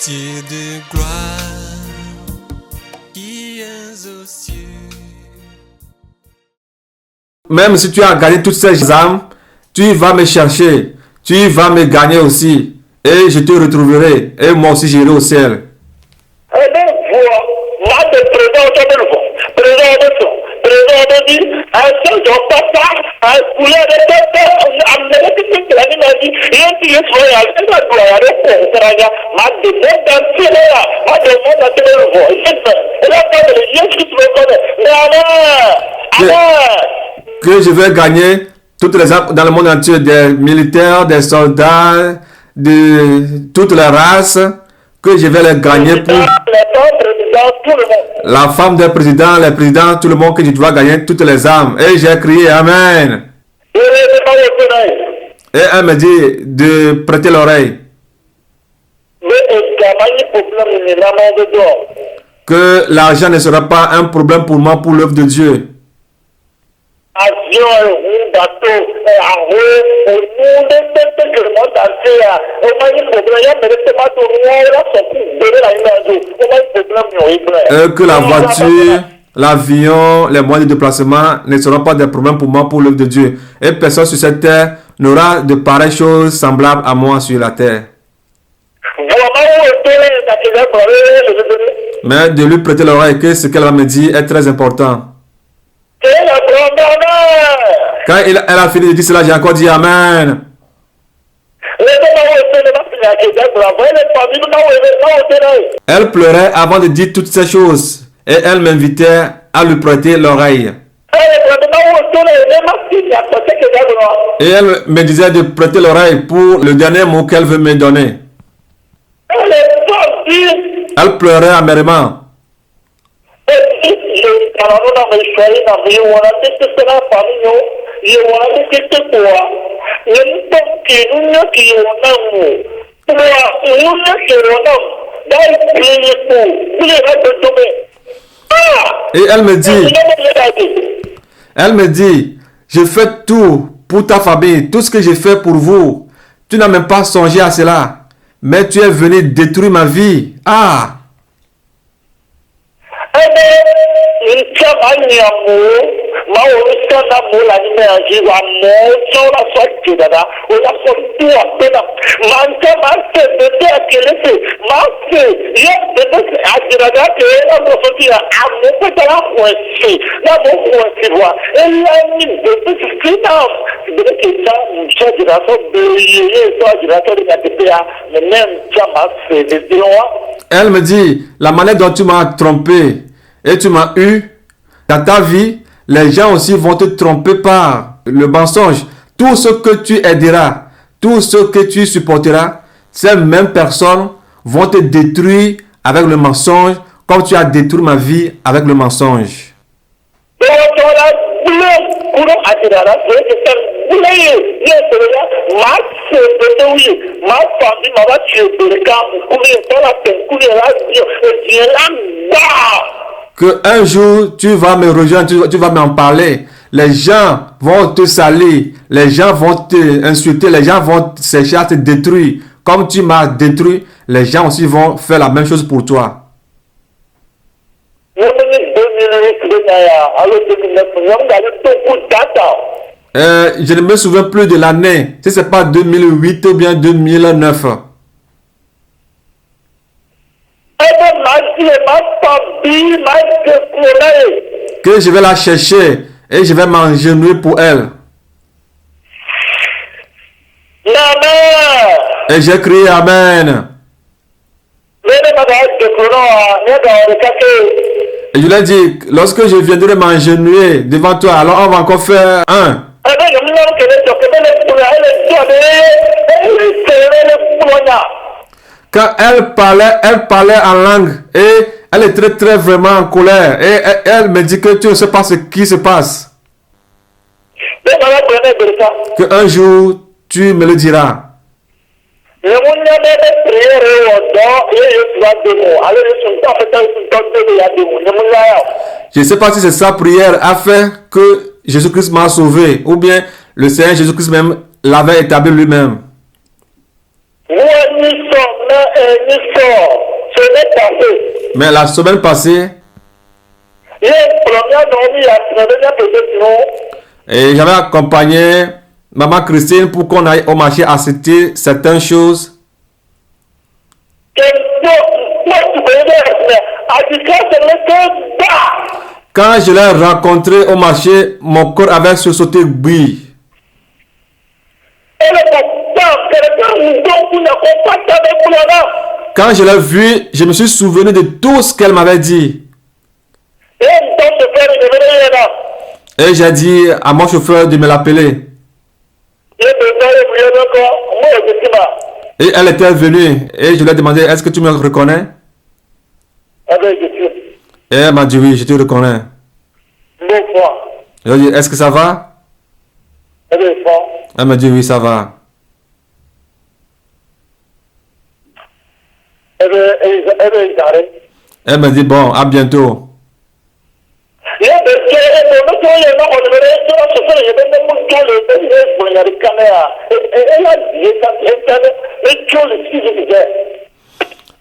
Dieu de gloire qui es aux cieux. Même si tu as gagné toutes ces âmes, tu vas me chercher, tu vas me gagner aussi, et je te retrouverai, et moi aussi j'irai au ciel. Que je vais gagner toutes les âmes dans le monde entier, des militaires, des soldats, de toutes les races, que je vais les gagner pour la femme des présidents, les présidents, tout le monde, que je dois gagner toutes les âmes. Et j'ai crié Amen. Et elle me dit de prêter l'oreille. Que l'argent ne sera pas un problème pour moi pour l'œuvre de Dieu. Que la voiture, l'avion, les moyens de déplacement ne seront pas des problèmes pour moi pour l'œuvre de Dieu. Et personne sur cette terre n'aura de pareilles choses semblables à moi sur la terre. Mais de lui prêter l'oreille, que ce qu'elle va me dire est très important. Quand elle a fini de dire cela, j'ai encore dit Amen. Elle pleurait avant de dire toutes ces choses. Et elle m'invitait à lui prêter l'oreille. Et elle me disait de prêter l'oreille pour le dernier mot qu'elle veut me donner. Elle pleurait amèrement. Et elle me dit, je fais tout pour ta famille, tout ce que j'ai fait pour vous. Tu n'as même pas songé à cela, mais tu es venu détruire ma vie. Ah! Elle me dit, la manière dont tu m'as trompé et tu m'as eu dans ta vie, les gens aussi vont te tromper par le mensonge. Tout ce que tu aideras, tout ce que tu supporteras, ces mêmes personnes vont te détruire avec le mensonge, comme tu as détruit ma vie avec le mensonge. Que un jour tu vas me rejoindre, tu vas m'en parler. Les gens vont te salir, les gens vont te insulter, les gens vont chercher à te détruire. Comme tu m'as détruit, les gens aussi vont faire la même chose pour toi. Je ne me souviens plus de l'année, si c'est pas 2008 ou bien 2009. Que je vais la chercher et je vais m'agenouiller pour elle. Et j'ai crié Amen. Et je lui ai dit, lorsque je viendrai m'agenouiller devant toi, alors on va encore faire un. Quand elle parlait en langue et elle est très vraiment en colère. Et elle me dit que tu ne sais pas ce qui se passe. Que un jour, tu me le diras. Je ne sais pas si c'est sa prière a fait que Jésus-Christ m'a sauvé. Ou bien le Seigneur Jésus-Christ même l'avait établi lui-même. Mais la semaine passée, et j'avais accompagné Maman Christine pour qu'on aille au marché acheter certaines choses. Quand je l'ai rencontré au marché, mon corps avait sursauté oui. Quand je l'ai vue, je me suis souvenu de tout ce qu'elle m'avait dit. Et j'ai dit à mon chauffeur de me l'appeler. Et elle était venue et je lui ai demandé, est-ce que tu me reconnais? Et elle m'a dit, oui, je te reconnais. Je lui ai dit, est-ce que ça va? Elle m'a dit, oui, ça va. Elle m'a dit, bon, à bientôt.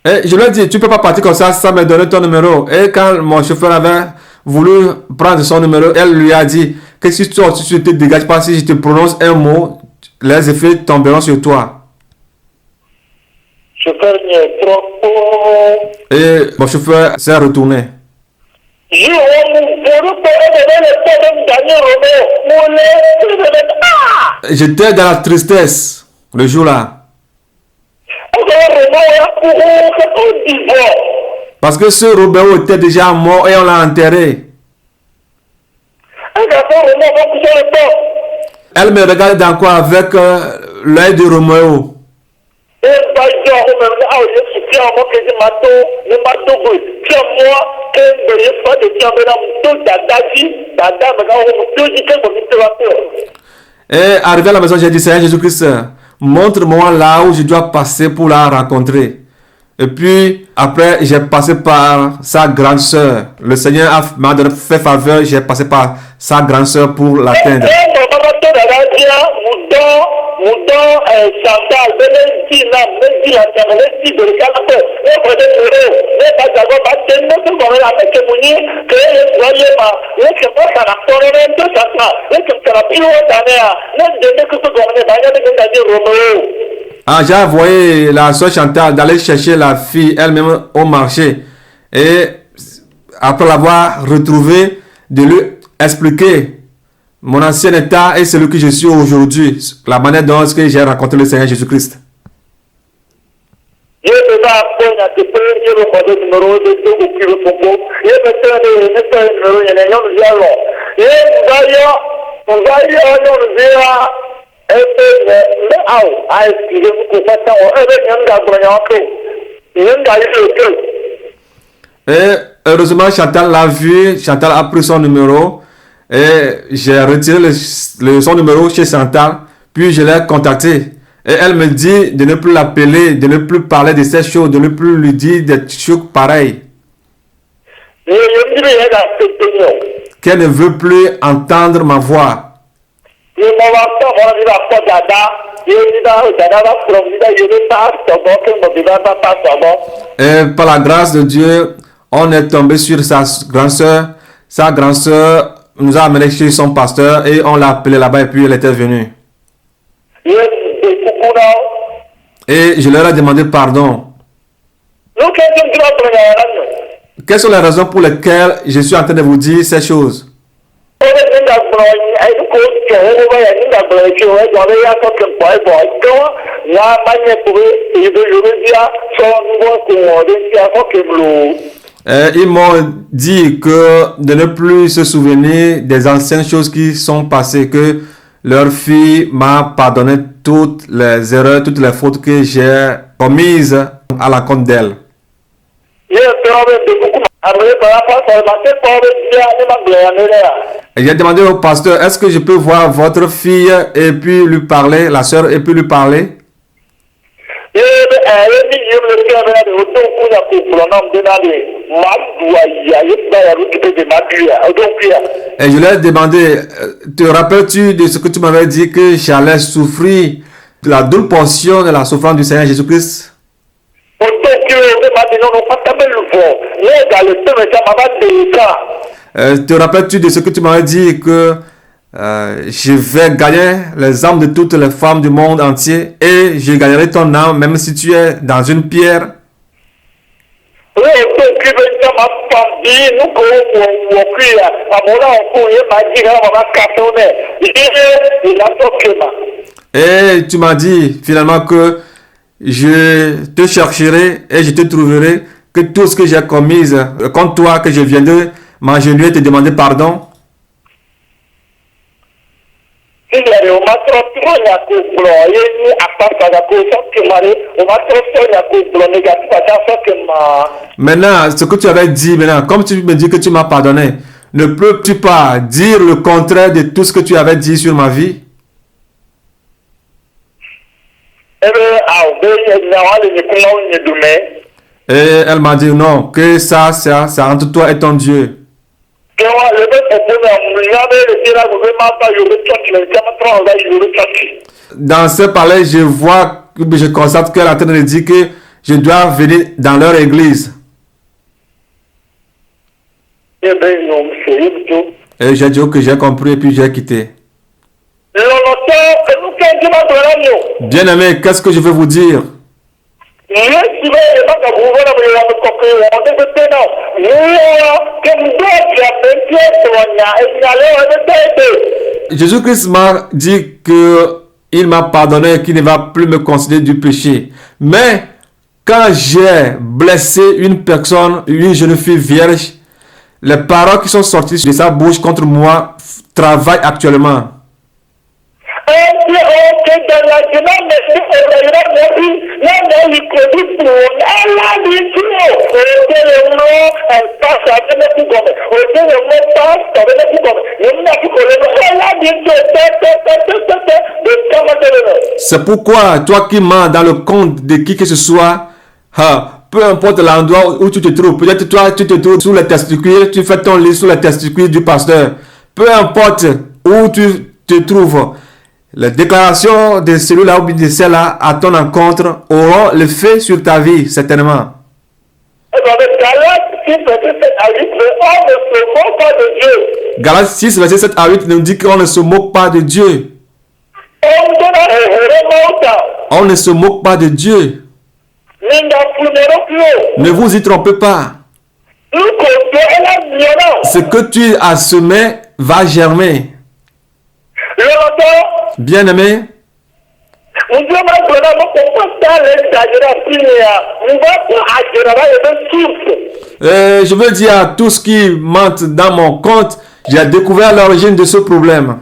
Et je lui ai dit, tu peux pas partir comme ça me donner ton numéro. Et quand mon chauffeur avait voulu prendre son numéro, elle lui a dit que si tu ne te dégages pas, si je te prononce un mot, les effets tomberont sur toi. Et mon chauffeur s'est retourné. J'étais dans la tristesse le jour-là. Parce que ce Robert était déjà mort et on l'a enterré. Elle me regarde dans quoi avec l'œil de Roméo. Et arrivé à la maison, j'ai dit, Seigneur Jésus-Christ, montre-moi là où je dois passer pour la rencontrer. Et puis, après, j'ai passé par sa grande sœur. Le Seigneur m'a fait faveur, j'ai passé par sa grande sœur pour l'atteindre. Ah, j'ai envoyé la soeur Chantal d'aller chercher la fille elle-même au marché. Et après l'avoir retrouvée, de lui expliquer mon ancien état et celui que je suis aujourd'hui, la manière dont j'ai rencontré le Seigneur Jésus-Christ. Et heureusement, Chantal l'a vu, Chantal a pris son numéro et j'ai retiré son numéro chez Chantal, puis je l'ai contacté. Et elle me dit de ne plus l'appeler, de ne plus parler de ces choses, de ne plus lui dire des choses pareilles. Qu'elle ne veut plus entendre ma voix. Et par la grâce de Dieu, on est tombé sur sa grande sœur. Sa grande sœur nous a amené chez son pasteur et on l'a appelé là-bas et puis elle était venue. Et je leur ai demandé pardon. Quelles sont les raisons pour lesquelles je suis en train de vous dire ces choses? Ils m'ont dit que de ne plus se souvenir des anciennes choses qui sont passées, que leur fille m'a pardonné toutes les erreurs, toutes les fautes que j'ai commises à la compte d'elle. Et j'ai demandé au pasteur, est-ce que je peux voir votre fille et puis lui parler, la sœur, et puis lui parler? Et je lui ai demandé, te rappelles-tu de ce que tu m'avais dit que j'allais souffrir de la double portion de la souffrance du Seigneur Jésus-Christ? Te rappelles-tu de ce que tu m'avais dit que je vais gagner les âmes de toutes les femmes du monde entier et je gagnerai ton âme même si tu es dans une pierre? Et tu m'as dit finalement que je te chercherai et je te trouverai, que tout ce que j'ai commis contre toi, que je viendrai m'agenouiller et te demander pardon. Maintenant, ce que tu avais dit, maintenant, comme tu me dis que tu m'as pardonné, ne peux-tu pas dire le contraire de tout ce que tu avais dit sur ma vie? Et elle m'a dit non, que ça entre toi et ton Dieu. Dans ce palais, je constate qu'elle est en train de dire que je dois venir dans leur église. Et j'ai dit que j'ai compris et puis j'ai quitté. Bien-aimé, qu'est-ce que je veux vous dire? Jésus-Christ m'a dit qu'il m'a pardonné et qu'il ne va plus me considérer du péché. Mais quand j'ai blessé une personne, une jeune fille vierge, les paroles qui sont sorties de sa bouche contre moi travaillent actuellement. C'est pourquoi toi qui mens dans le compte de qui que ce soit, peu importe l'endroit où tu te trouves, peut-être toi tu te trouves sous les testicules, tu fais ton lit sous les testicules du pasteur, peu importe où tu te trouves, les déclarations de celui-là ou de celle-là à ton encontre auront l'effet sur ta vie, certainement. Galates 6, verset 7 à 8 nous dit qu'on ne se moque pas de Dieu. On ne se moque pas de Dieu. Ne vous y trompez pas. Ce que tu as semé va germer. Bien-aimé, je veux dire à tous qui mentent dans mon compte, j'ai découvert l'origine de ce problème.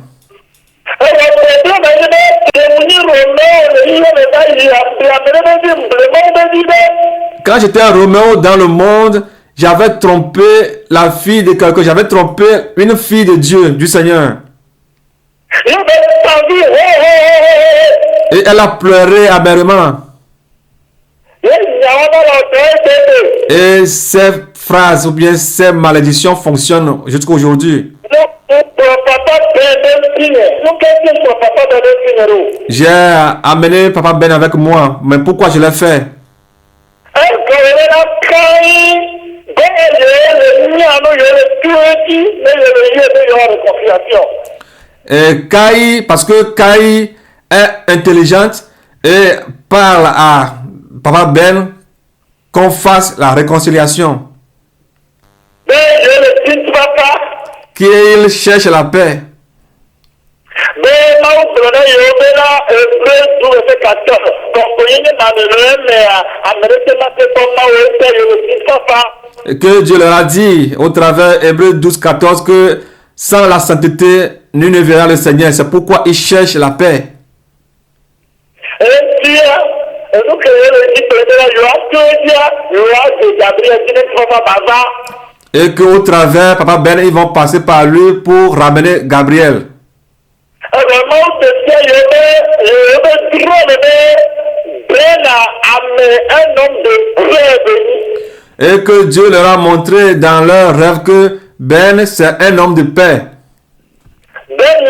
Quand j'étais à Roméo dans le monde, j'avais trompé la fille de quelqu'un, j'avais trompé une fille de Dieu, du Seigneur. Et elle a pleuré amèrement. Et ces phrases ou bien ces malédictions fonctionnent jusqu'à aujourd'hui. J'ai amené Papa Ben avec moi, mais pourquoi je l'ai fait? Et Kai, parce que Kai est intelligente et parle à Papa Ben qu'on fasse la réconciliation. Qu'il cherche la paix. Et que Dieu leur a dit au travers Hébreux 12, 14 que sans la sainteté, nul ne verra le Seigneur. C'est pourquoi ils cherchent la paix. Et qu'au travers, Papa Ben, ils vont passer par lui pour ramener Gabriel. Et que Dieu leur a montré dans leur rêve que Ben, c'est un homme de paix. Ben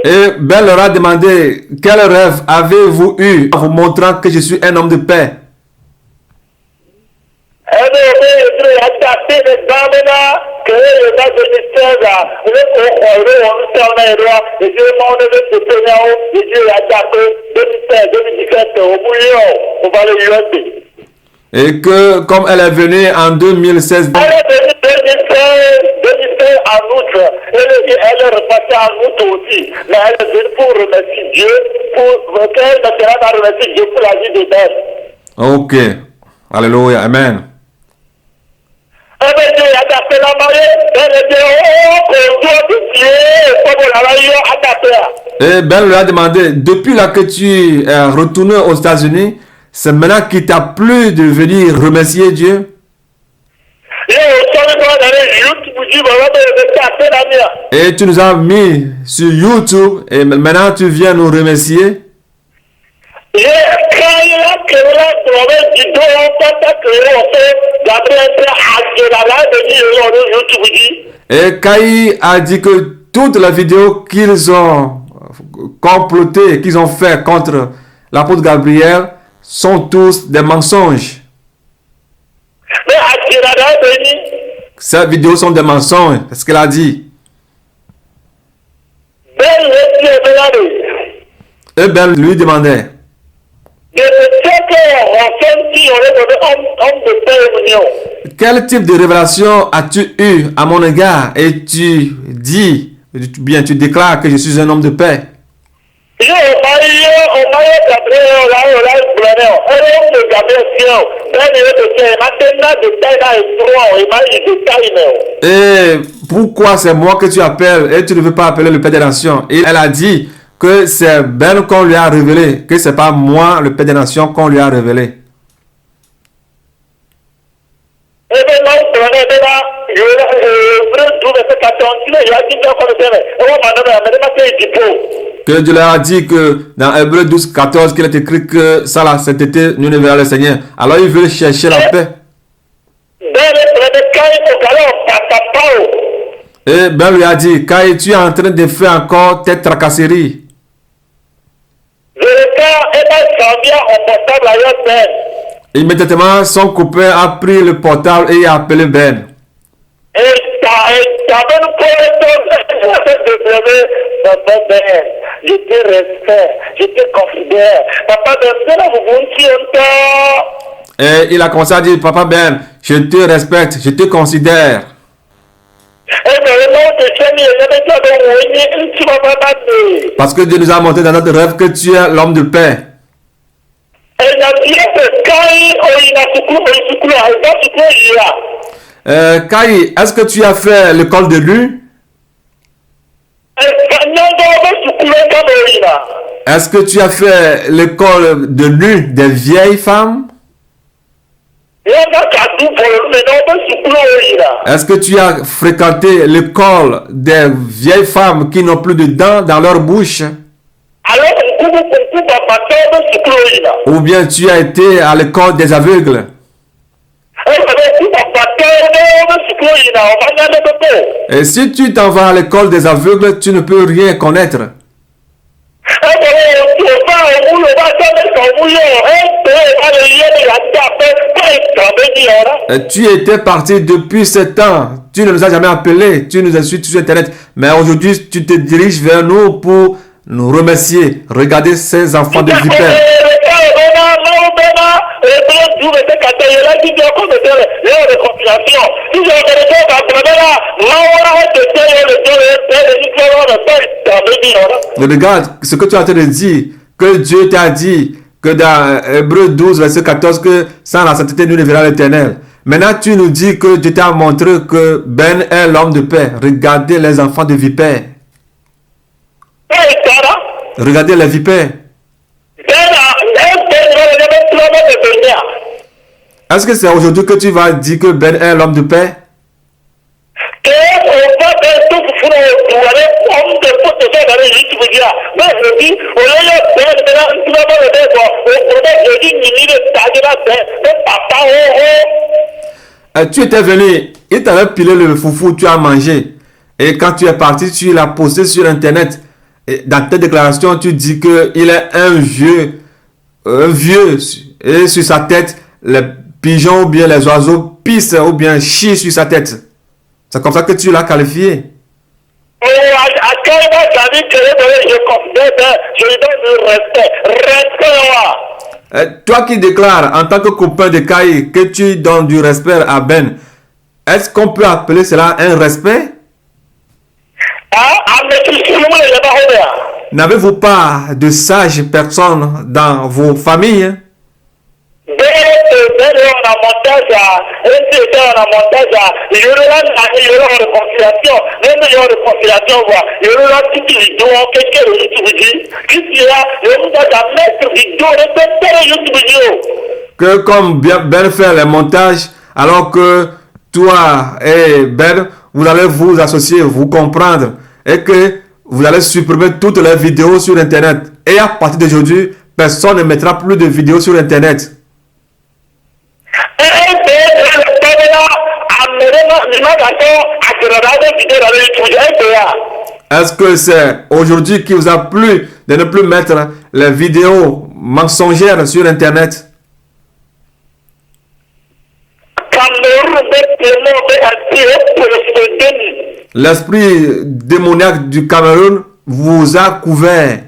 Et Ben leur a demandé, quel rêve avez-vous eu en vous montrant que je suis un homme de paix? Et que comme elle est venue en 2016, Elle est venue 2016 en août. Elle est repassée en août aussi. Mais elle est venue pour remercier Dieu, elle maintenant va remercier Dieu pour la vie de Ben. ok, alléluia, amen. Et Ben lui a demandé, depuis là que tu es retourné aux États-Unis, c'est maintenant qu'il t'a plu de venir remercier Dieu? Et tu nous as mis sur YouTube et maintenant tu viens nous remercier? Et Kai a dit que toutes les vidéos qu'ils ont complotées, qu'ils ont fait contre l'apôtre Gabriel sont tous des mensonges. Ces vidéos sont des mensonges, c'est ce qu'elle a dit. Et Ben lui demandait, quel type de révélation as-tu eu à mon égard? Et tu dis, bien tu déclares que je suis un homme de paix. Et pourquoi c'est moi que tu appelles et tu ne veux pas appeler le Père des Nations? Et elle a dit que c'est Ben qu'on lui a révélé, que c'est pas moi, le Père des Nations, qu'on lui a révélé. Que Dieu leur a dit que dans Hébreux 12, 14, qu'il est écrit que ça là, cet été, nous ne verrons le Seigneur. Alors il veut chercher la paix. Et Ben lui a dit, Kai, tu es en train de faire encore tes tracasseries. Immédiatement, son copain a pris le portable et a appelé Ben. Je te respecte, je te considère. Papa Ben, et il a commencé à dire, Papa Ben, je te respecte, je te considère. Parce que Dieu nous a montré dans notre rêve que tu es l'homme de paix. Kai, est-ce que tu as fait l'école de l'U? Est-ce que tu as fait l'école de l'U des vieilles femmes? Est-ce que tu as fréquenté l'école des vieilles femmes qui n'ont plus de dents dans leur bouche? Ou bien tu as été à l'école des aveugles? Et si tu t'en vas à l'école des aveugles, tu ne peux rien connaître. Et tu étais parti depuis 7 ans. Tu ne nous as jamais appelés. Tu nous as suivis sur Internet. Mais aujourd'hui, tu te diriges vers nous pour nous remercier. Regardez ces enfants de vipères. Regarde ce que tu es en train de dire, que Dieu t'a dit, que dans Hébreux 12, verset 14, que sans la sainteté, nous ne verrons l'Éternel. Maintenant, tu nous dis que Dieu t'a montré que Ben est l'homme de paix. Regardez les enfants de vipères. Regardez les vipères. Est-ce que c'est aujourd'hui que tu vas dire que Ben est l'homme de paix? Tu étais venu, il t'avait pilé le foufou, tu as mangé. Et quand tu es parti, tu l'as posté sur Internet. Et dans tes déclarations, tu dis qu'il est un vieux. Et sur sa tête, les pigeons ou bien les oiseaux pissent ou bien chient sur sa tête. C'est comme ça que tu l'as qualifié. À quel moment ça dit que je considère, je lui donne du respect. Respect, toi qui déclares en tant que copain de Kai que tu donnes du respect à Ben, est-ce qu'on peut appeler cela un respect? N'avez-vous pas de sages personnes dans vos familles? Que comme Ben fait les montages, alors que toi et Ben, vous allez vous associer, vous comprendre, et que vous allez supprimer toutes les vidéos sur Internet. Et à partir d'aujourd'hui, personne ne mettra plus de vidéos sur Internet. Est-ce que c'est aujourd'hui qui vous a plu de ne plus mettre les vidéos mensongères sur Internet? L'esprit démoniaque du Cameroun vous a couvert.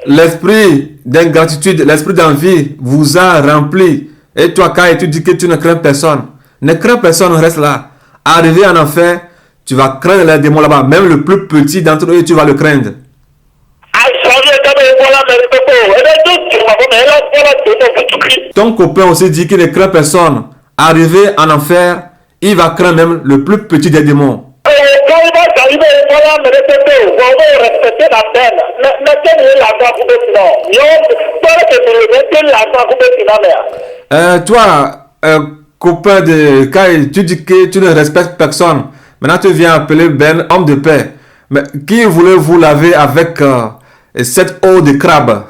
L'esprit d'ingratitude, l'esprit d'envie vous a rempli. Et toi, Kai, tu dis que tu ne crains personne. Ne crains personne, reste là. Arrivé en enfer, tu vas craindre les démons là-bas. Même le plus petit d'entre eux, tu vas le craindre. Ton copain aussi dit qu'il ne craint personne. Arrivé en enfer, il va craindre même le plus petit des démons. Toi, copain de Kai, tu dis que tu ne respectes personne. Maintenant, tu viens appeler Ben homme de paix. Mais qui voulait vous laver avec cette eau de crabe?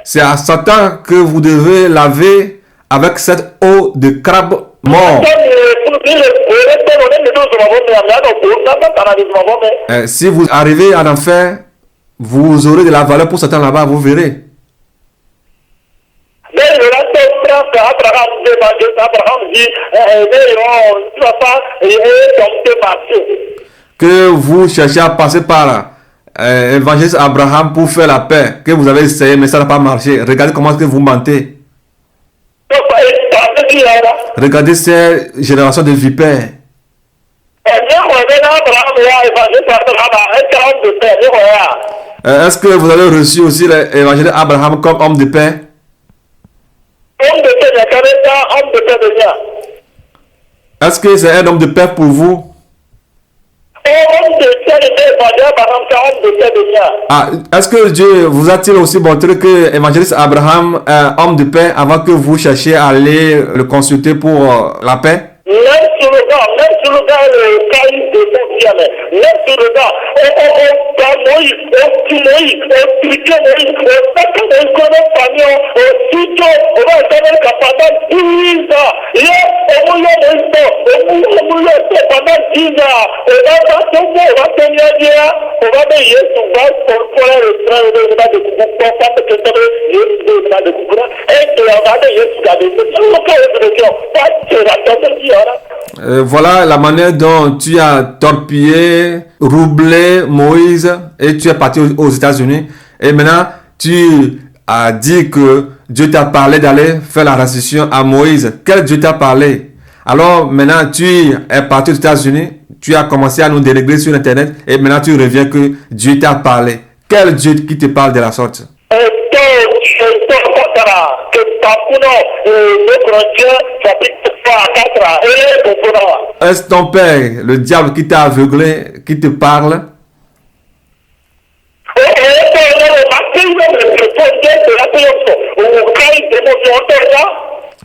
C'est à Satan que vous devez laver avec cette eau de crabe mort. Si vous arrivez en enfer, vous aurez de la valeur pour Satan là-bas, vous verrez. Que vous cherchez à passer par évangéliste Abraham pour faire la paix, que vous avez essayé mais ça n'a pas marché. Regardez comment est-ce que vous mentez. Regardez ces générations de vipères. Est-ce que vous avez reçu aussi l'évangile Abraham comme homme de paix? Est-ce que c'est un homme de paix pour vous? Est-ce que Dieu vous a-t-il aussi montré que l'évangéliste Abraham est homme de paix avant que vous cherchiez à aller le consulter pour la paix? Même sur le gars, le caïd de son diamètre, même sur le gars, Moïse, Moïse, voilà la manière dont tu as torpillé, roublé Moïse et tu es parti aux États-Unis. Et maintenant, tu as dit que Dieu t'a parlé d'aller faire la restitution à Moïse. Quel Dieu t'a parlé? Alors maintenant, tu es parti aux États-Unis, tu as commencé à nous dénigrer sur Internet et maintenant tu reviens que Dieu t'a parlé. Quel Dieu qui te parle de la sorte? Est-ce ton père, le diable qui t'a aveuglé, qui te parle? d'émotion, on te voit.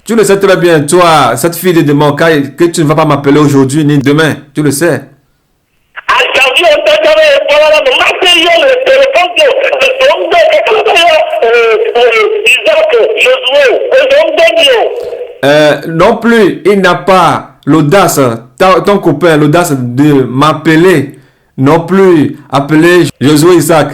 Tu le sais très bien, toi, cette fille de Moncaille, que tu ne vas pas m'appeler aujourd'hui ni demain. Tu le sais. Aujourd'hui, on t'a donné le matériel, le téléphone, Isaac, Josué, non plus, il n'a pas l'audace, ton copain, l'audace de m'appeler. Non plus, appeler Josué Isaac.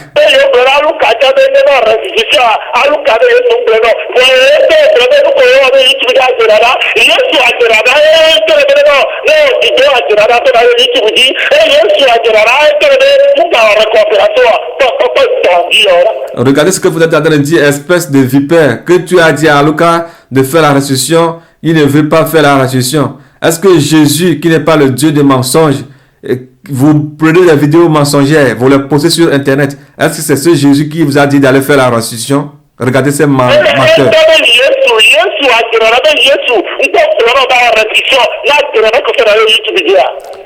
Regardez ce que vous êtes en train de dire, espèce de vipère, que tu as dit à Lucas de faire la restitution, il ne veut pas faire la restitution. Est-ce que Jésus, qui n'est pas le Dieu des mensonges, vous prenez des vidéos mensongères, vous les postez sur Internet, est-ce que c'est ce Jésus qui vous a dit d'aller faire la restitution? Regardez ces menteurs.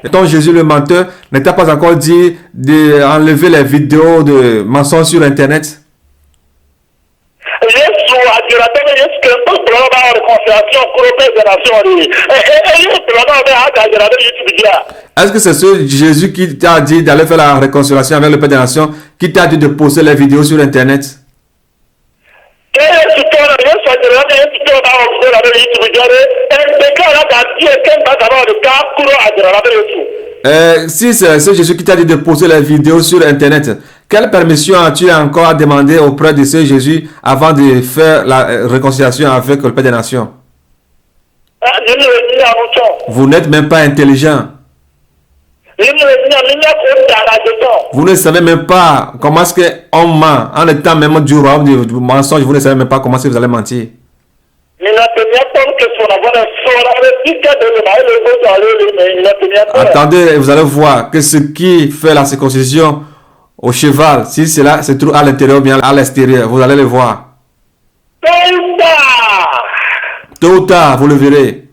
Et donc Jésus le menteur n'était pas encore dit d'enlever les vidéos de mensonges sur Internet? Est-ce que c'est ce Jésus qui t'a dit d'aller faire la réconciliation avec le Père des Nations, qui t'a dit de poster les vidéos sur Internet? Si c'est ce Jésus qui t'a dit de poster les vidéos sur Internet, quelle permission as-tu encore demandé auprès de ce Jésus avant de faire la réconciliation avec le Père des Nations? Vous n'êtes même pas intelligent. Vous ne savez même pas comment est-ce qu'on ment. En étant même du royaume du mensonge, vous ne savez même pas comment est-ce que vous allez mentir. Attendez, vous allez voir que ce qui fait la circoncision au cheval, si cela se trouve à l'intérieur ou bien à l'extérieur, vous allez le voir. Tôt ou tard, vous le verrez.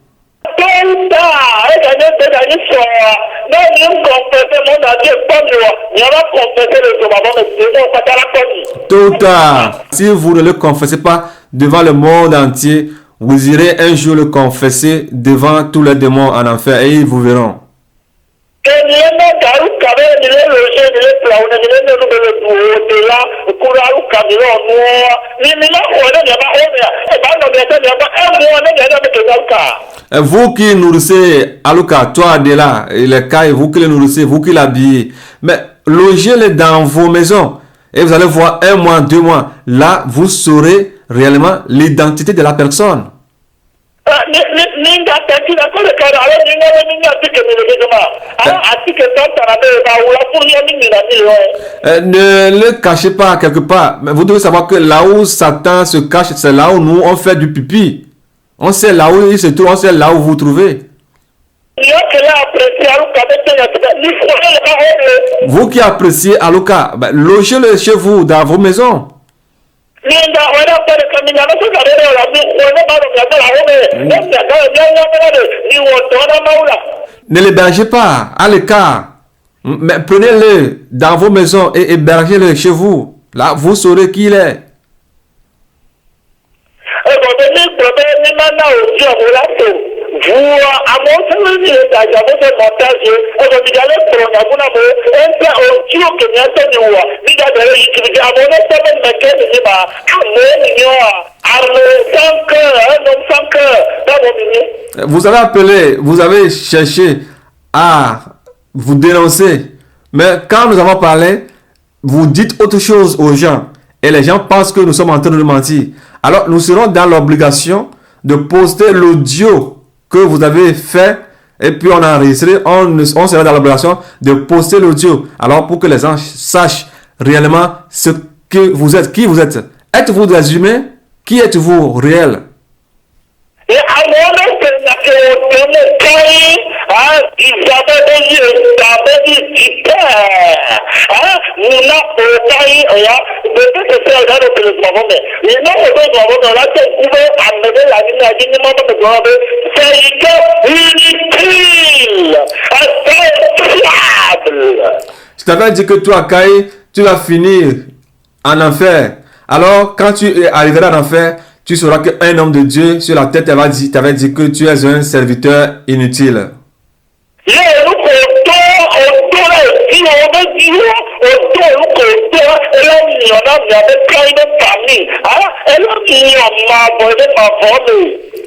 Tôt ou tard, si vous ne le confessez pas devant le monde entier, vous irez un jour le confesser devant tous les démons en enfer et ils vous verront. Vous qui nourrissez Aluka, toi Adela, et les cailles, vous qui les nourrissez, vous qui l'habillez, mais logez-les dans vos maisons et vous allez voir 1 mois, 2 mois. Là, vous saurez réellement l'identité de la personne. Ne le cachez pas quelque part. Mais vous devez savoir que là où Satan se cache, c'est là où nous on fait du pipi. On sait là où il se trouve, on sait là où vous vous trouvez. Vous qui appréciez Aluka, logez-le chez vous, dans vos maisons. Ne l'hébergez pas à l'écart, mais prenez-le dans vos maisons et hébergez-le chez vous. Là, vous saurez qui il est. Vous avez appelé, vous avez cherché à vous dénoncer, mais quand nous avons parlé, vous dites autre chose aux gens et les gens pensent que nous sommes en train de mentir. Alors nous serons dans l'obligation de poster l'audio que vous avez fait et puis on a enregistré, on sera dans l'obligation de poster l'audio. Alors pour que les gens sachent réellement ce que vous êtes, qui vous êtes. Êtes-vous des humains? Qui êtes-vous réel? Je t'avais dit que toi, Kai, tu vas finir en enfer. Alors, quand tu arriveras en enfer, tu sauras qu'un homme de Dieu sur la terre t'avait dit que tu es un serviteur inutile.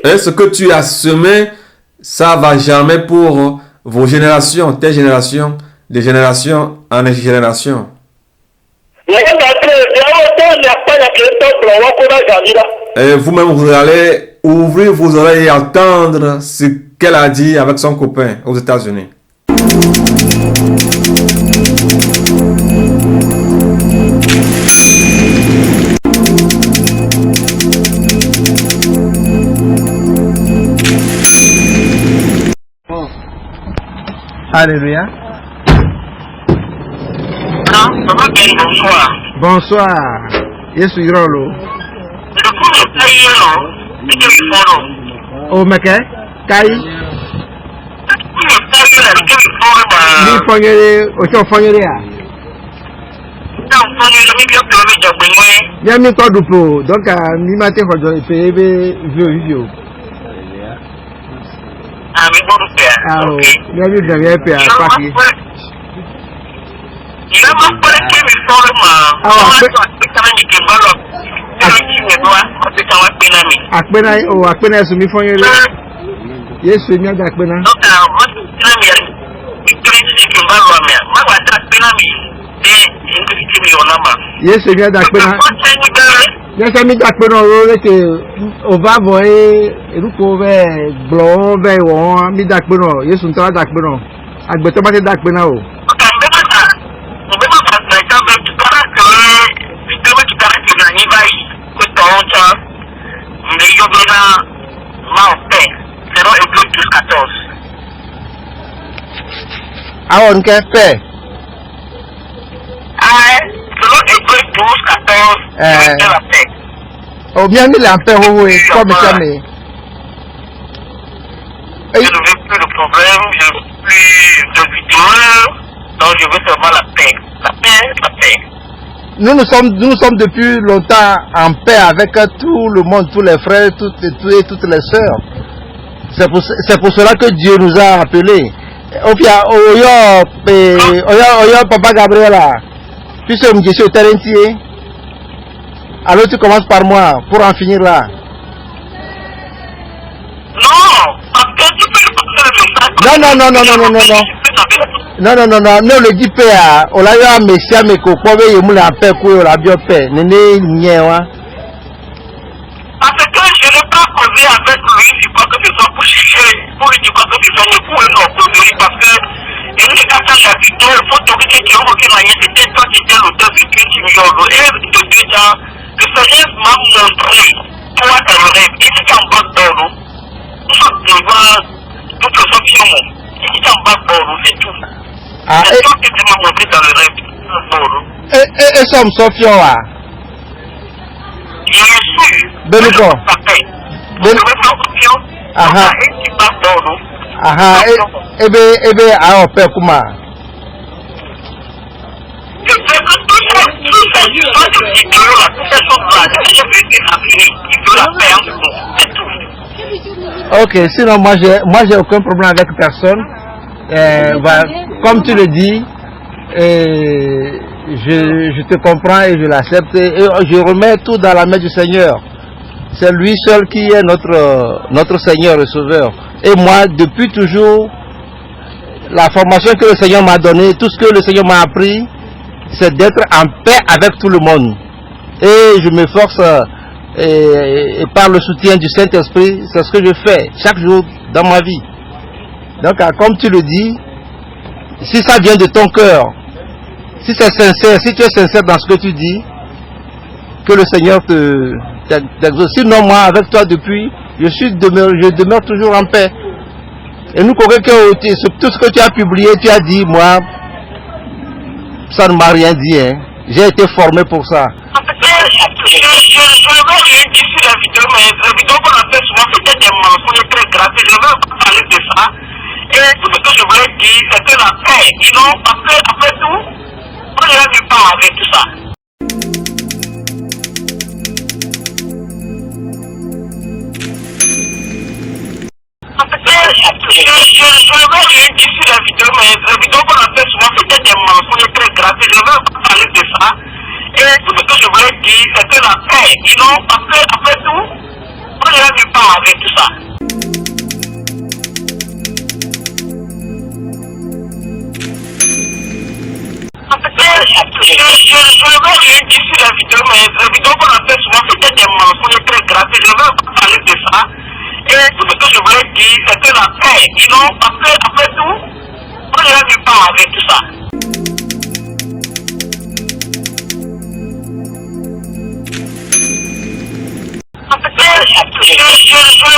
Et ce que tu as semé, ça va jamais pour vos générations, tes générations, de génération en génération. Et vous-même, vous allez ouvrir vos oreilles et entendre ce qu'elle a dit avec son copain aux États-Unis. Alléluia. Bonsoir. Bonsoir. Yesu Irolo. O meke? Kai? Ni fonyere, ocho fonyere ya. Ya mi ko dupo, donc mi mate hojo ipe ebe vio. Ah, mi bodu pe. Ah, ya mi dave pe apaki. Il a même pas été mis sur le main. Akpena sumi fonyere. Yesu mi ada akpena. Yesu mi ada akpena. Yesu mi ada akpena o leke o va voye eruko be glo be won mi da akpena. Yesu nta da akpena. Agbeto ba te da akpena o. Awon ke fe. O bien mi la fe ho e comme ça mais. Je ne veux plus de problème, je ne veux plus de vidéos, donc je veux seulement la paix. La paix. Nous sommes depuis longtemps en paix avec tout le monde, tous les frères, toutes les sœurs. C'est pour cela que Dieu nous a appelés. Oyo Papa Gabriela, tu sais je suis au terrain entier. Alors tu commences par moi pour en finir là. Non, parce que tu peux Non, le dit paix. On l'a eu à Messia, mais qu'on peut y aller en paix, qu'on a bien paix. Néné, n'y parce que je n'ai pas causé avec lui, du quoi que ce soit pour chercher, pour lui dire quoi que ce soit, pour non causer, parce que, et nous, quand on a vidéo, il faut trouver que tu as aucune manière, c'était toi qui étais l'auteur du Christ, et de déjà, le Seigneur m'a montré, toi, dans le rêve, et c'est en bas d'or, nous sommes devant toutes les options, et c'est en bas d'or, c'est tout. C'est toi qui m'as montré dans le rêve, et somme Sophia, je suis. Benuko. Ebe a ope kuma. Ok, sinon moi j'ai aucun problème avec personne. Comme tu le dis, je te comprends et je l'accepte et je remets tout dans la main du Seigneur. C'est lui seul qui est notre Seigneur et Sauveur. Et moi, depuis toujours, la formation que le Seigneur m'a donnée, tout ce que le Seigneur m'a appris, c'est d'être en paix avec tout le monde. Et je m'efforce, et par le soutien du Saint-Esprit, c'est ce que je fais chaque jour dans ma vie. Donc, comme tu le dis, si ça vient de ton cœur, si c'est sincère, si tu es sincère dans ce que tu dis, que le Seigneur t'exauce. Sinon, moi, avec toi depuis, je demeure toujours en paix. Et nous, tout ce que tu as publié, tu as dit, moi, ça ne m'a rien dit. Hein. J'ai été formé pour ça. Je ne veux rien dire sur la vidéo, mais la vidéo qu'on a fait souvent, c'était des mensonges très graves. Je ne veux pas parler de ça. Et tout ce que je voulais dire, c'était la paix. Sinon, après tout, on ira nulle part avec tout ça. je voulais dire, c'est que la paix, sinon, après tout, on n'ira nulle part avec tout ça. Je ne veux rien dire sur la vidéo, mais la vidéo qu'on a fait souvent, c'était des mensonges très graves. Je ne veux pas parler de ça. Et tout ce que je voulais dire, c'est que la paix, sinon, après tout, on n'ira nulle part avec tout ça. Je ne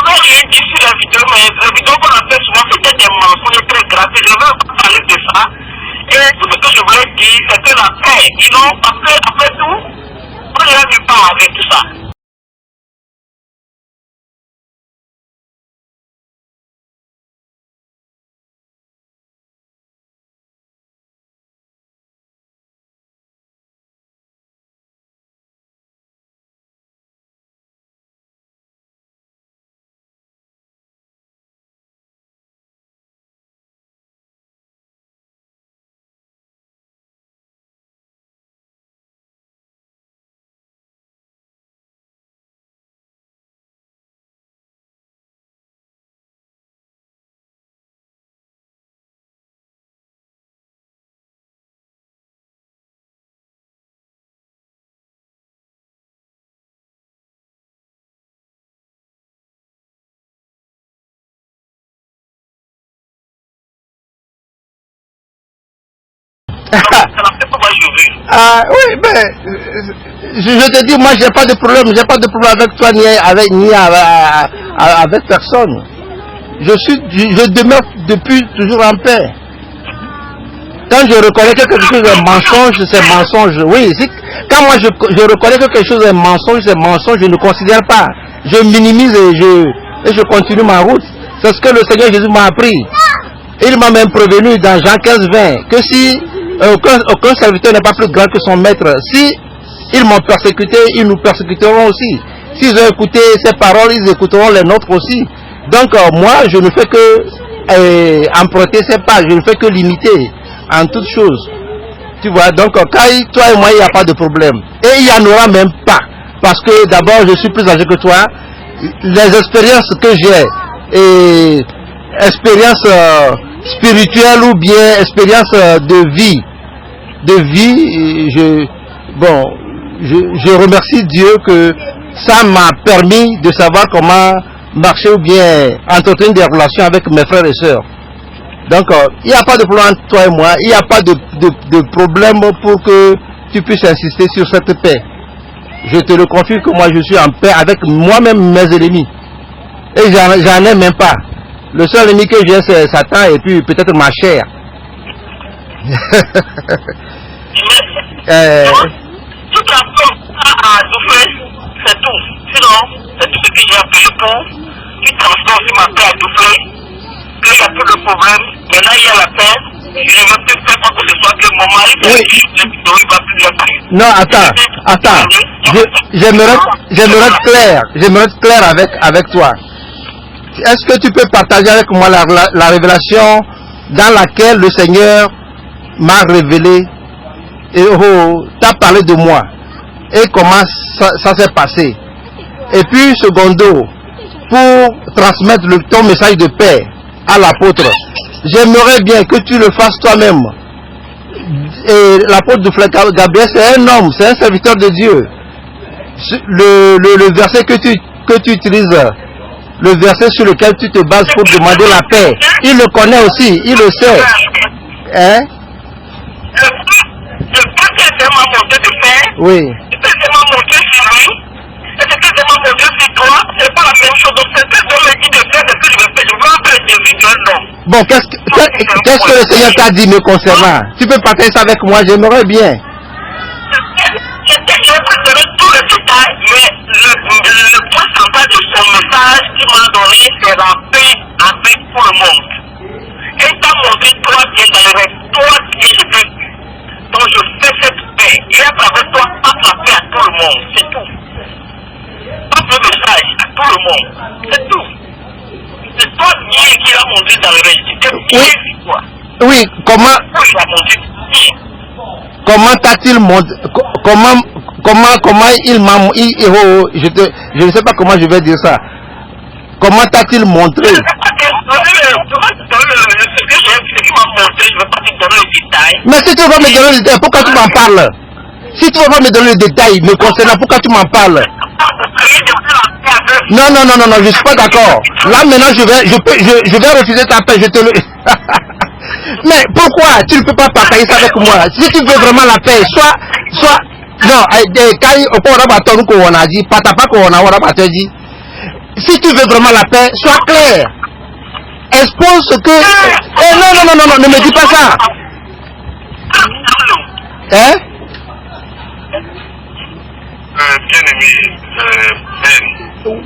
veux rien dire sur la vidéo, mais la vidéo qu'on a fait souvent, c'était des mensonges très graves. Je ne veux pas parler de ça. Et tout ce que je voulais dire, c'est que la paix, sinon, après tout, on n'ira nulle part avec tout ça. Oui, ben, je te dis, moi, j'ai pas de problème avec toi, ni avec personne. Je demeure depuis toujours en paix. Quand je reconnais que quelque chose est mensonge, c'est mensonge. Oui, quand moi je reconnais que quelque chose est mensonge, c'est mensonge, je ne considère pas. Je minimise et je continue ma route. C'est ce que le Seigneur Jésus m'a appris. Il m'a même prévenu dans Jean 15:20 que si aucun serviteur n'est pas plus grand que son maître, si ils m'ont persécuté, ils nous persécuteront aussi. S'ils ont écouté ces paroles, ils écouteront les nôtres aussi. Donc moi, je ne fais que emprunter ces pas, je ne fais que limiter en toutes choses. Tu vois, donc quand toi et moi, il n'y a pas de problème. Et il n'y en aura même pas. Parce que d'abord, je suis plus âgé que toi. Les expériences que j'ai, et expériences spirituelles ou bien expériences de vie, je remercie Dieu que ça m'a permis de savoir comment marcher ou bien entretenir des relations avec mes frères et sœurs. Donc, il n'y a pas de problème entre toi et moi, il n'y a pas de problème pour que tu puisses insister sur cette paix. Je te le confie que moi je suis en paix avec moi-même mes ennemis. Et j'en ai même pas. Le seul ennemi que j'ai c'est Satan et puis peut-être ma chair. Tout à fait, c'est tout. Sinon, c'est tout ce que j'ai appris pour. Tu transformes aussi ma paix à Douflé. Qu'il n'y a plus de problème. Maintenant, il y a la paix. Je ne veux plus faire quoi que ce soit que mon mari il va plus bien parler. Non, attends. J'aimerais être clair avec toi. Est-ce que tu peux partager avec moi la révélation dans laquelle le Seigneur m'a révélé et t'a parlé de moi et comment ça s'est passé? Et puis, secondo, pour transmettre ton message de paix à l'apôtre, j'aimerais bien que tu le fasses toi-même. Et l'apôtre de Gabriel, c'est un homme, c'est un serviteur de Dieu. Le verset que tu utilises, le verset sur lequel tu te bases pour demander la paix, il le connaît aussi, il le sait. Hein? Le pape est tellement monté de paix. Oui. Il est tellement monté sur lui. Et c'est tellement monté sur toi. C'est pas la même chose. Donc c'est ce que me dit de faire ce que je veux faire. Je veux un peu de vie d'un homme. Bon, qu'est-ce que le Seigneur t'a dit me concernant? Tu peux partager ça avec moi, j'aimerais bien. Je peux te donner tout le détail, mais le point central de son message qu'il m'a donné, c'est la paix avec tout le monde. Et il t'a montré toi qui es dans le rêve, toi qui es le. Donc je fais cette paix. Et à travers toi, passe la paix à tout le monde. C'est tout. Passe le message à tout le monde. C'est tout. C'est toi qui l'a montré dans le rêve. Oui, comment t'a-t-il montré, comment il m'a... Je ne sais pas comment je vais dire ça. Comment t'a-t-il montré? Mais si tu veux pas me donner les détails, pourquoi tu m'en parles? Si tu veux pas me donner les détails me concernant, pourquoi tu m'en parles? Non, je suis pas d'accord. Là maintenant je vais refuser ta paix, je te le... Mais pourquoi tu ne peux pas partager ça avec moi? Si tu veux vraiment la paix, soit... Non, on a dit, si tu veux vraiment la paix, sois clair. Expose ce que... non, ne me dis pas ça. Hein?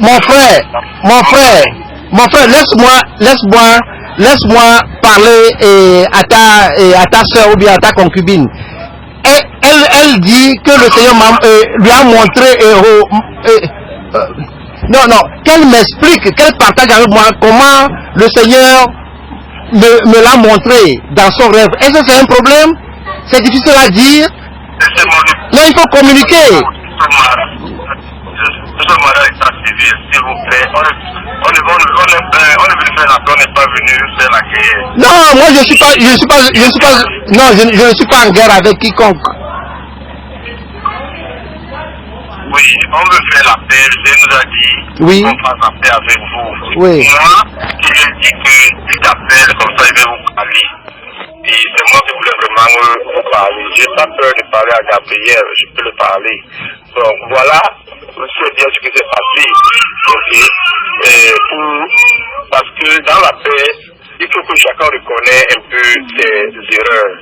Mon frère, laisse-moi parler à ta soeur ou bien à ta concubine. Elle dit que le Seigneur lui a montré non, qu'elle m'explique, qu'elle partage avec moi comment le Seigneur me l'a montré dans son rêve. Est-ce que c'est un problème? C'est difficile à dire? Non, il faut communiquer. Non, moi je ne suis pas en guerre avec quiconque. Oui, on veut faire la paix. Dieu nous a dit oui. qu'on fasse la paix avec vous. Oui. Moi, je lui ai dit que tu t'appelles, comme ça, il va vous parler. Et c'est moi qui voulais vraiment vous parler. Je n'ai pas peur de parler à Gabriel, je peux le parler. Donc voilà, c'est bien ce qui s'est passé. Okay. Parce que dans la paix, il faut que chacun reconnaisse un peu ses erreurs.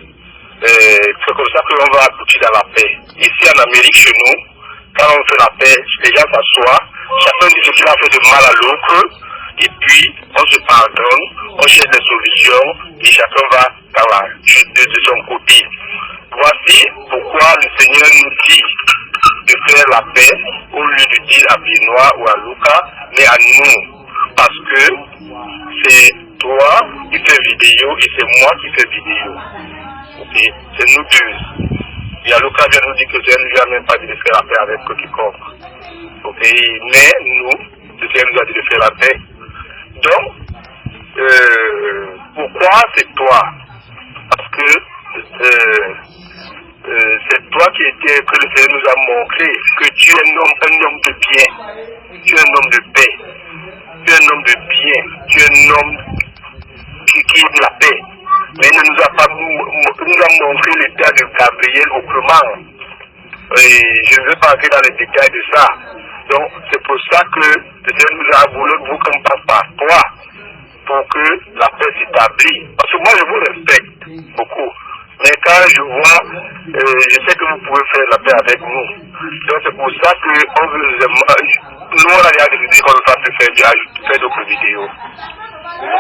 C'est comme ça qu'on va aboutir dans la paix. Ici en Amérique, chez nous, quand on fait la paix, les gens s'assoient, chacun dit ce qu'il a fait de mal à l'autre, et puis on se pardonne, on cherche des solutions, et chacun va de son côté. Voici pourquoi le Seigneur nous dit de faire la paix, au lieu de dire à Benoît ou à Lucas, mais à nous. Parce que c'est toi qui fais vidéo et c'est moi qui fais vidéo. Okay? C'est nous deux. Il y a Lucas qui nous dit que Dieu ne lui a même pas dit de faire la paix avec quiconque. Okay? Mais nous, le Seigneur nous a dit de faire la paix. Donc, pourquoi c'est toi? Parce que c'est toi que le Seigneur nous a montré que tu es un homme de bien, tu es un homme de paix, tu es un homme de bien, tu es un homme qui aime la paix. Mais il ne nous a pas montré l'état de Gabriel autrement. Et je ne veux pas entrer dans les détails de ça. Donc c'est pour ça que le Seigneur nous a voulu qu'on passe par toi pour que la paix s'établisse. Parce que moi je vous respecte beaucoup. Mais quand je vois, je sais que vous pouvez faire la paix avec nous. Donc c'est pour ça que nous on a déjà décidé qu'on ne va plus faire d'autres vidéos.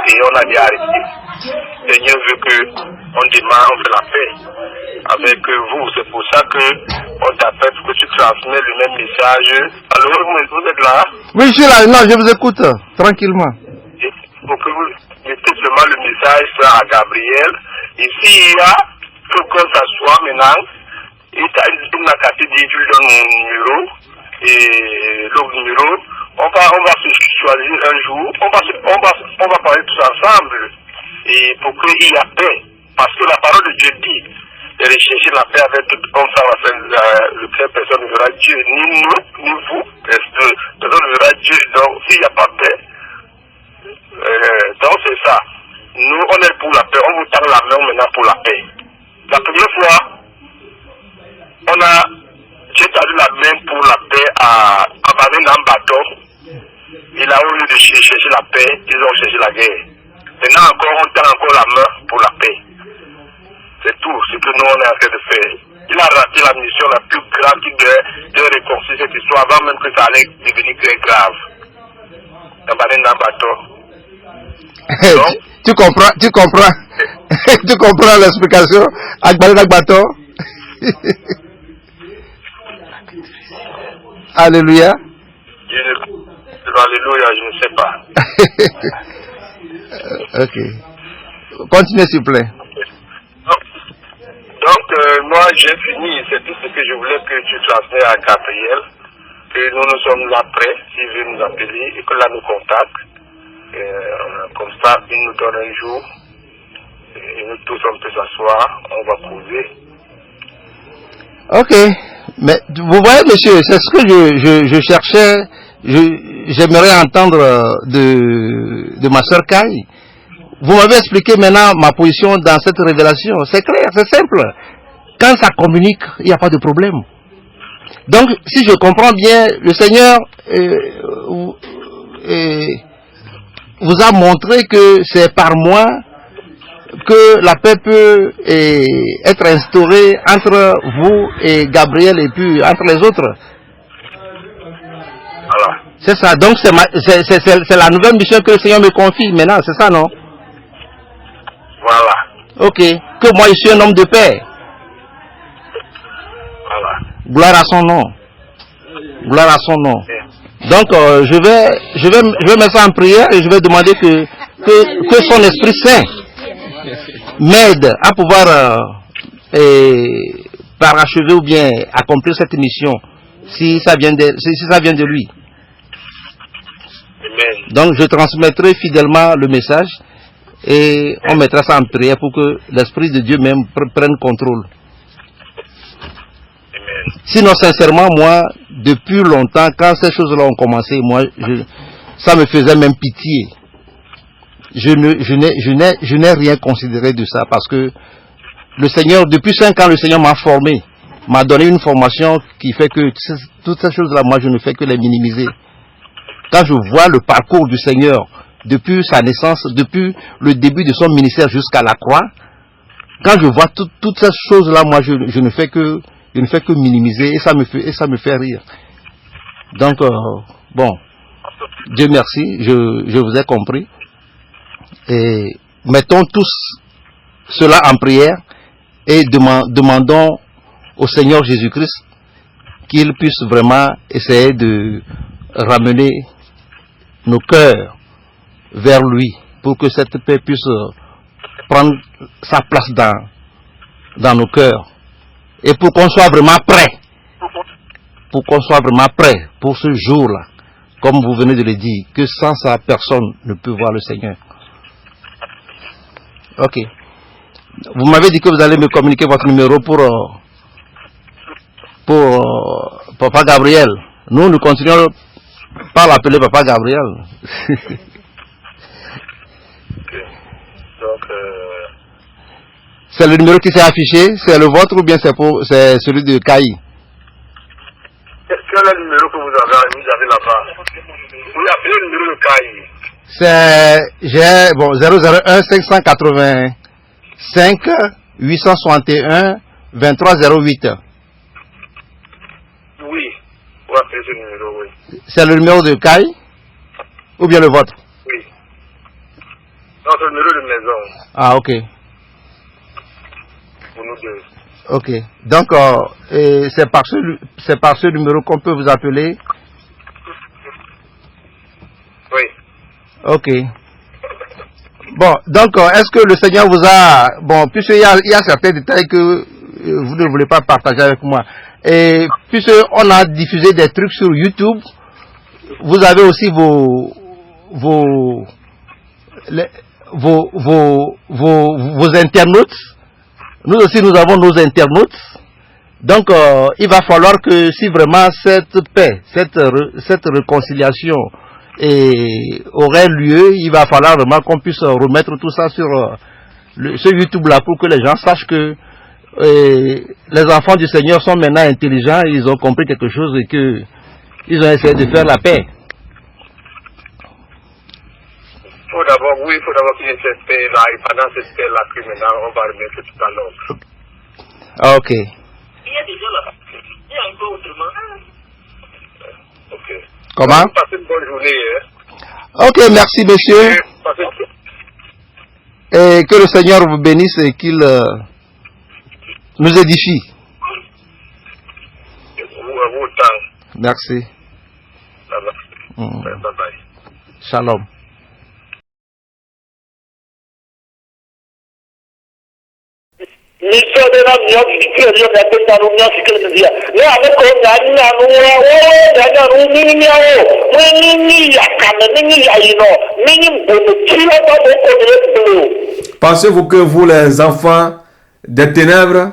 Et on a déjà arrêté. Le Seigneur veut qu'on démarre, on fait la paix avec vous. C'est pour ça qu'on t'appelle pour que tu transmets le même message. Alors vous êtes là? Oui, je suis là. Non, je vous écoute tranquillement. Et pour que vous mettez seulement le message à Gabriel. Ici, il y a quelqu'un s'assoit maintenant. Il n'a qu'à te dire, tu lui donnes mon numéro. Et l'autre numéro, on va se choisir un jour, on va parler tous ensemble, et pour qu'il y ait paix, parce que la parole de Dieu dit de rechercher la paix avec toute homme, ça va faire personne ne verra Dieu, ni nous, ni vous, personne ne verra Dieu. Donc s'il n'y a pas de paix, donc c'est ça. Nous on est pour la paix, on vous tend la main maintenant pour la paix. La première fois, j'ai tendu la main pour la paix à Baden en bateau. Et là, au lieu de chercher la paix, ils ont cherché la guerre. Maintenant encore, on tend encore la main pour la paix. C'est tout ce que nous on est en train de faire. Il a raté la mission la plus grave qui devait réconcilier cette histoire avant même que ça allait devenir très grave. Baden en bateau. Donc, tu comprends tu comprends l'explication avec Baden en bateau. Alléluia. Alléluia, je ne sais pas. Ok. Continuez s'il vous plaît. Donc moi j'ai fini. C'est tout ce que je voulais que tu transmets à Gabriel. Que nous sommes là prêts, s'il veut nous appeler, et que là nous contacte. Comme ça, il nous donne un jour. Et nous tous, on peut s'asseoir, on va causer. Ok. Mais vous voyez, monsieur, c'est ce que je cherchais. J'aimerais entendre de ma sœur Kai. Vous m'avez expliqué maintenant ma position dans cette révélation. C'est clair, c'est simple. Quand ça communique, il n'y a pas de problème. Donc, si je comprends bien, le Seigneur vous a montré que c'est par moi que la paix peut être instaurée entre vous et Gabriel et puis entre les autres. Voilà. C'est ça. Donc, c'est la nouvelle mission que le Seigneur me confie maintenant. C'est ça, non? Voilà. Ok. Que moi, je suis un homme de paix. Voilà. Gloire à son nom. Gloire à son nom. Donc, je vais mettre ça en prière et je vais demander que son Esprit Saint m'aide à pouvoir parachever ou bien accomplir cette mission si ça vient de lui. Amen. Donc, je transmettrai fidèlement le message et on mettra ça en prière pour que l'Esprit de Dieu même prenne contrôle. Sinon, sincèrement, moi, depuis longtemps, quand ces choses-là ont commencé, moi, ça me faisait même pitié. Je n'ai rien considéré de ça parce que le Seigneur, depuis 5 ans, le Seigneur m'a formé, m'a donné une formation qui fait que toutes ces choses-là, moi, je ne fais que les minimiser. Quand je vois le parcours du Seigneur, depuis sa naissance, depuis le début de son ministère jusqu'à la croix, quand je vois toutes ces choses-là, moi, je ne fais que minimiser et ça me fait rire. Donc, bon, Dieu merci, je vous ai compris. Et mettons tous cela en prière et demandons au Seigneur Jésus-Christ qu'il puisse vraiment essayer de ramener nos cœurs vers lui pour que cette paix puisse prendre sa place dans nos cœurs. Et pour qu'on soit vraiment prêt, pour ce jour-là, comme vous venez de le dire, que sans ça, personne ne peut voir le Seigneur. Ok. Vous m'avez dit que vous allez me communiquer votre numéro pour Papa Gabriel. Nous continuons par l'appeler Papa Gabriel. Donc, c'est le numéro qui s'est affiché, c'est le vôtre ou bien c'est celui de Kai? quel est le numéro que vous avez là-bas? Vous appelez le numéro de Kai. J'ai 001 585 861 2308. Oui, vous appelez ce numéro, oui. C'est le numéro de Kai ou bien le vôtre? Oui. Non, c'est le numéro de maison. Ah, ok. Pour nous deux. Ok. Donc, c'est par ce numéro qu'on peut vous appeler? Oui. Ok. Bon, donc, est-ce que le Seigneur vous a... Bon, puisqu'il y a certains détails que vous ne voulez pas partager avec moi. Et puisqu'on a diffusé des trucs sur YouTube, vous avez aussi vos internautes. Nous aussi, nous avons nos internautes. Donc, il va falloir que si vraiment cette paix, cette réconciliation aurait lieu, il va falloir vraiment qu'on puisse remettre tout ça sur ce YouTube-là pour que les gens sachent que les enfants du Seigneur sont maintenant intelligents, ils ont compris quelque chose et que ils ont essayé de faire la paix. Il faut d'abord qu'il y ait cette paix-là, et pendant cette paix-là, que maintenant on va remettre tout à l'ordre. Ah, ok. Il y a déjà la paix. Il y a un peu autrement. Ok. Comment? Passez une bonne journée. Ok, merci monsieur. Et que le Seigneur vous bénisse et qu'il nous édifie. Vous autant. Merci. Bye bye. Shalom. Mission de la Pensez-vous que vous, les enfants des ténèbres,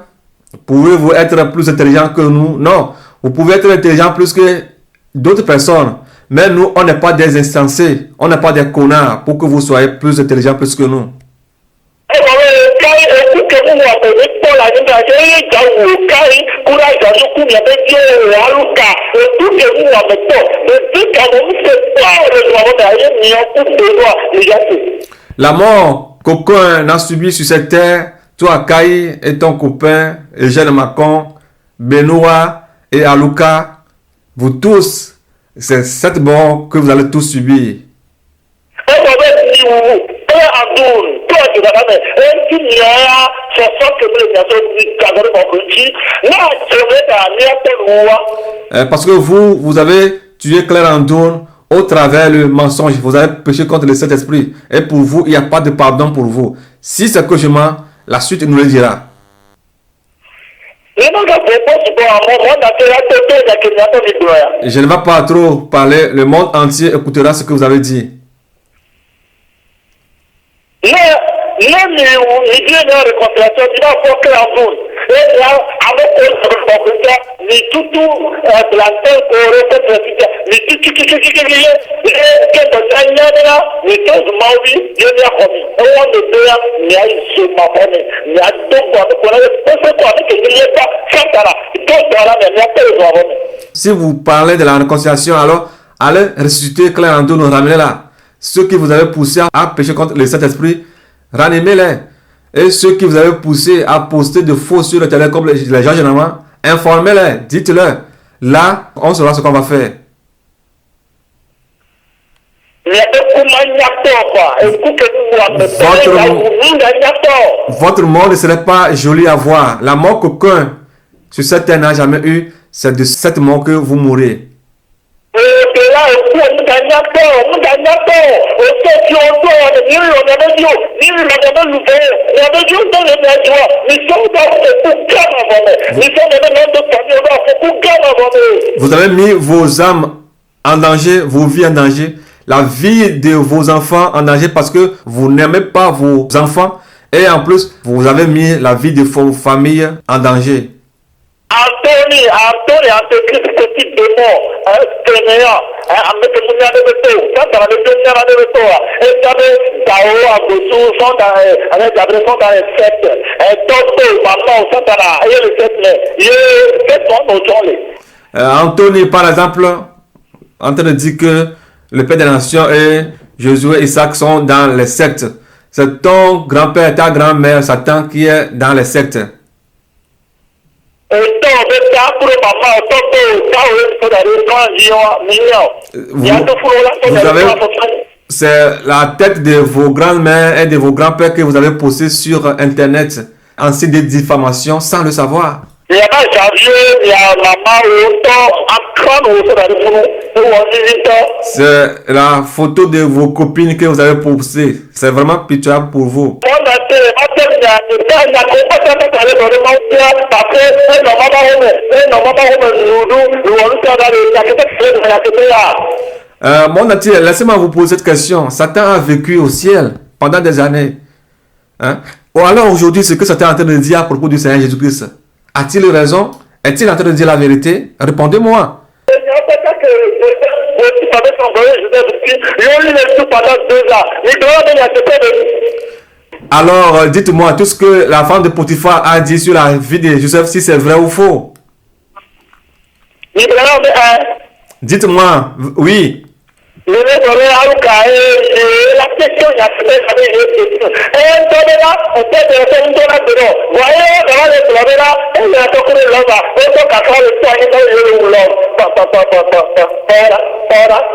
pouvez-vous être plus intelligents que nous? Non, vous pouvez être intelligent plus que d'autres personnes. Mais nous, on n'est pas des insensés, on n'est pas des connards pour que vous soyez plus intelligents plus que nous. La mort qu'aucun n'a subie sur cette terre, toi, Kai et ton copain, Eugène Macon, Benoît et Aluka, vous tous, c'est cette mort que vous allez tous subir. Parce que vous avez tué Claire Andoun au travers le mensonge. Vous avez péché contre le Saint-Esprit. Et pour vous, il n'y a pas de pardon pour vous. Si c'est que je mens, la suite nous le dira. Je ne vais pas trop parler. Le monde entier écoutera ce que vous avez dit. Si vous parlez de la réconciliation, alors allez ressusciter Claire Andoun, ramenez-la. Ceux qui vous avez poussé à pécher contre le Saint-Esprit, ranimez-les. Et ceux qui vous avez poussé à poster de faux sur le terrain comme les gens généralement, informez-les, dites-leur. Là, on saura ce qu'on va faire. Votre mort ne serait pas jolie à voir. La mort qu'aucun sur cette terre n'a jamais eu, c'est de cette mort que vous mourrez. Vous avez mis vos âmes en danger, vos vies en danger, la vie de vos enfants en danger parce que vous n'aimez pas vos enfants et en plus vous avez mis la vie de vos familles en danger. Anthony, par exemple, en train de dire que le Père des Nations et Josué et Isaac sont dans les sectes. C'est ton grand-père, ta grand-mère, Satan qui est dans les sectes. C'est la tête de vos grands-mères et de vos grands-pères que vous avez posté sur Internet en site de diffamation sans le savoir. C'est la photo de vos copines que vous avez postée. C'est vraiment pitoyable pour vous. Mon entier, laissez-moi vous poser cette question. Satan a vécu au ciel pendant des années. Hein? Ou alors aujourd'hui, ce que Satan est en train de dire à propos du Seigneur Jésus-Christ, a-t-il raison? Est-il en train de dire la vérité? Répondez-moi. Alors, dites-moi tout ce que la femme de Potiphar a dit sur la vie de Joseph, si c'est vrai ou faux. Dites-moi, oui.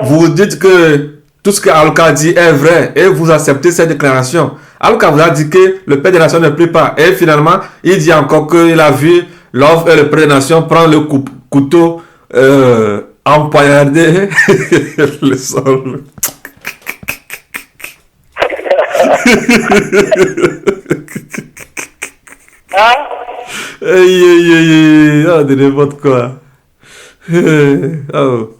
Vous dites que tout ce que Aluka dit est vrai et vous acceptez cette déclaration. Aluka vous a dit que le Père des Nations ne prie pas et finalement il dit encore qu'il a vu l'homme et le Père des Nations prendre le couteau empoignarder le sol. Aïe, aïe, aïe, aïe. Ah, de n'importe quoi. Oh.